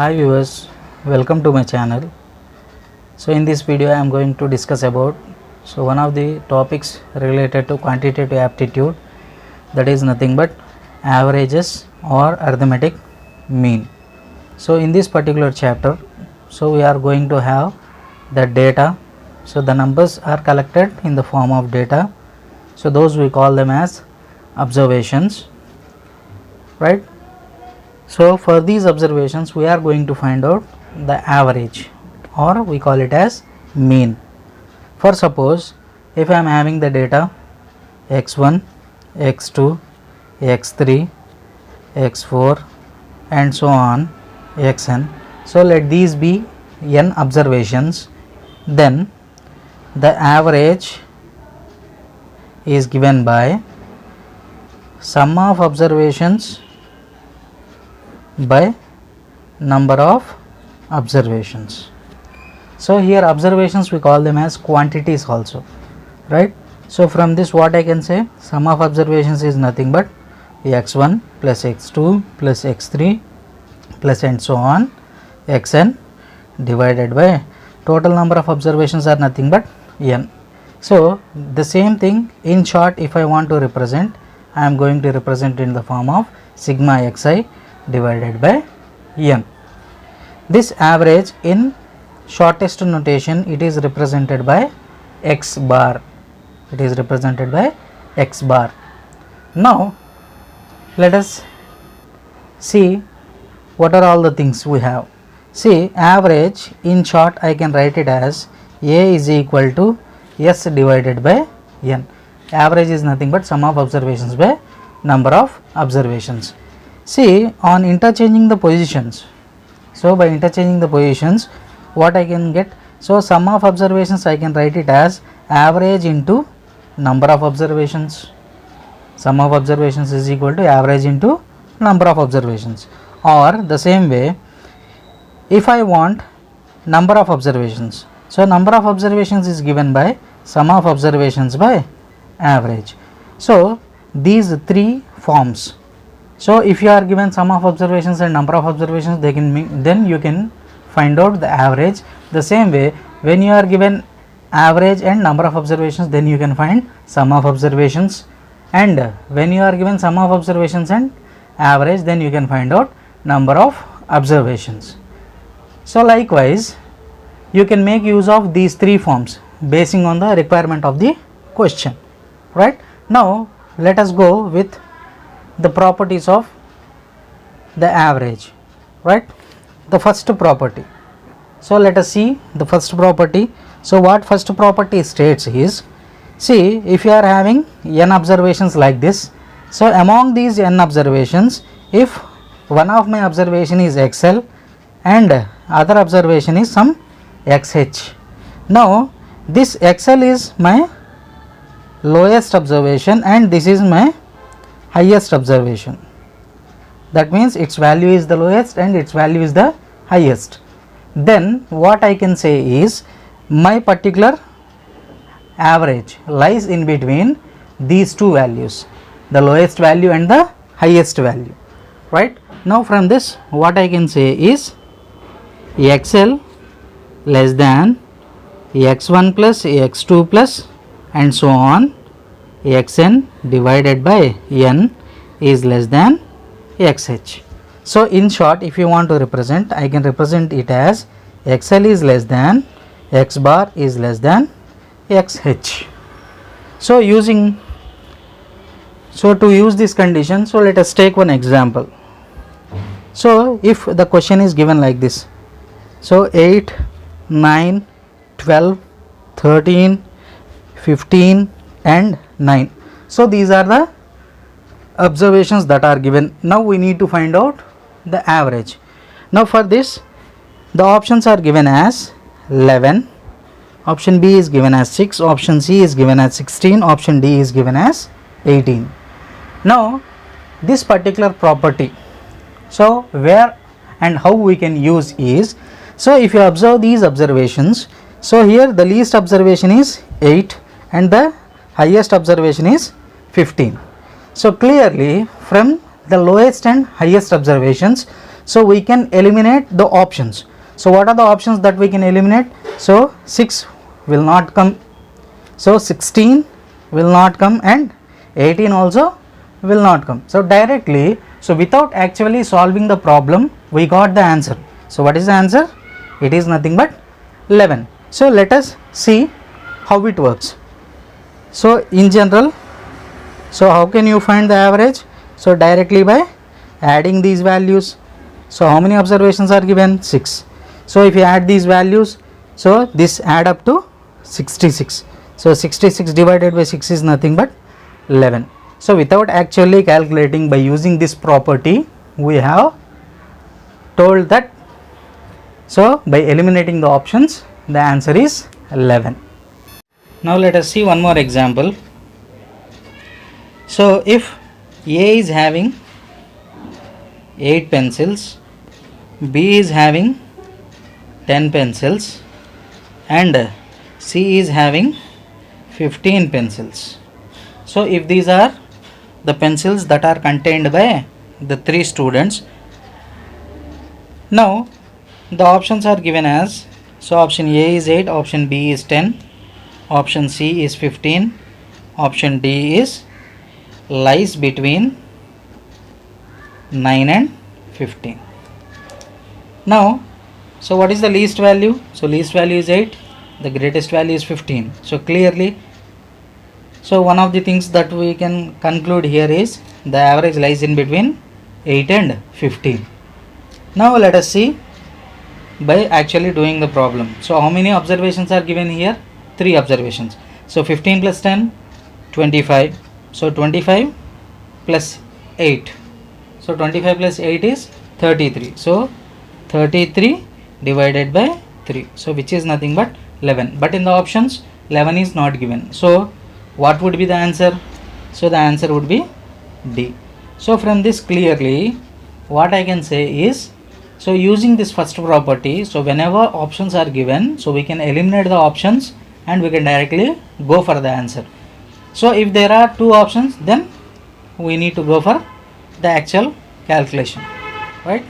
Hi viewers, welcome to my channel. So in this video I am going to discuss about one of the topics related to quantitative aptitude, that is nothing but averages or arithmetic mean. So in this particular chapter, we are going to have the data. So the numbers are collected in the form of data. So those we call them as observations, right? So for these observations we are going to find out the average, or we call it as mean. For suppose if I am having the data x1, x2, x3, x4 and so on xn, so let these be n observations, then the average is given by sum of observations by number of observations. So here observations we call them as quantities also, right? So from this what I can say, sum of observations is nothing but x1 plus x2 plus x3 plus and so on xn divided by total number of observations are nothing but n. So the same thing in short, if I want to represent, I am going to represent in the form of sigma xi divided by n. This average in shortest notation, it is represented by x bar. It is represented by x bar. Now let us see what are all the things we have. See, average in short I can write it as A is equal to S divided by n. Average is nothing but sum of observations by number of observations. See, on interchanging the positions, so by interchanging the positions what I can get, so sum of observations I can write it as average into number of observations. Sum of observations is equal to average into number of observations. Or the same way, if I want number of observations, so number of observations is given by sum of observations by average. So these three forms. So if you are given sum of observations and number of observations, they can then you can find out the average. The same way, when you are given average and number of observations, then you can find sum of observations, and when you are given sum of observations and average, then you can find out number of observations. So likewise you can make use of these three forms basing on the requirement of the question, right? Now let us go with the properties of the average, right? The first property. So let us see the first property. So what first property states is, see, if you are having n observations like this, so among these n observations, if one of my observation is xl and other observation is some xh, now this xl is my lowest observation and this is my highest observation. That means its value is the lowest and its value is the highest. Then what I can say is my particular average lies in between these two values, the lowest value and the highest value, right? Now from this what I can say is xl less than x1 plus x2 plus and so on xn divided by n is less than xh. So in short, if you want to represent, I can represent it as xl is less than x bar is less than xh. So to use this condition, so let us take one example. So if the question is given like this, so 8, 9, 12, 13, 15 and 9. So these are the observations that are given. Now we need to find out the average. Now for this the options are given as 11, option B is given as 6, option C is given as 16, option D is given as 18. Now this particular property, so where and how we can use is, so if you observe these observations, so here the least observation is 8 and the highest observation is 15. So clearly from the lowest and highest observations, so we can eliminate the options. So what are the options that we can eliminate? So 6 will not come, so 16 will not come, and 18 also will not come. So directly, so without actually solving the problem, we got the answer. So what is the answer? It is nothing but 11. So let us see how it works. So in general, so how can you find the average? So directly by adding these values. So how many observations are given? 6. So if you add these values, so this add up to 66. So 66 divided by 6 is nothing but 11. So without actually calculating, by using this property, we have told that, so by eliminating the options, the answer is 11. Now let us see one more example. So if A is having 8 pencils, B is having 10 pencils, and C is having 15 pencils. So if these are the pencils that are contained by the 3 students, now the options are given as, so option A is 8, option B is 10, option C is 15, option D is lies between 9 and 15. Now, so what is the least value? So least value is 8, the greatest value is 15. So clearly, so one of the things that we can conclude here is the average lies in between 8 and 15. Now let us see by actually doing the problem. So how many observations are given here? 3 observations. So 15 plus 10, 25. So 25 plus 8. So 25 plus 8 is 33. So 33 divided by 3. So which is nothing but 11. But in the options, 11 is not given. So what would be the answer? So the answer would be D. So from this clearly, what I can say is, so using this first property, so whenever options are given, so we can eliminate the options and we can directly go for the answer. So if there are 2 options, then we need to go for the actual calculation, right?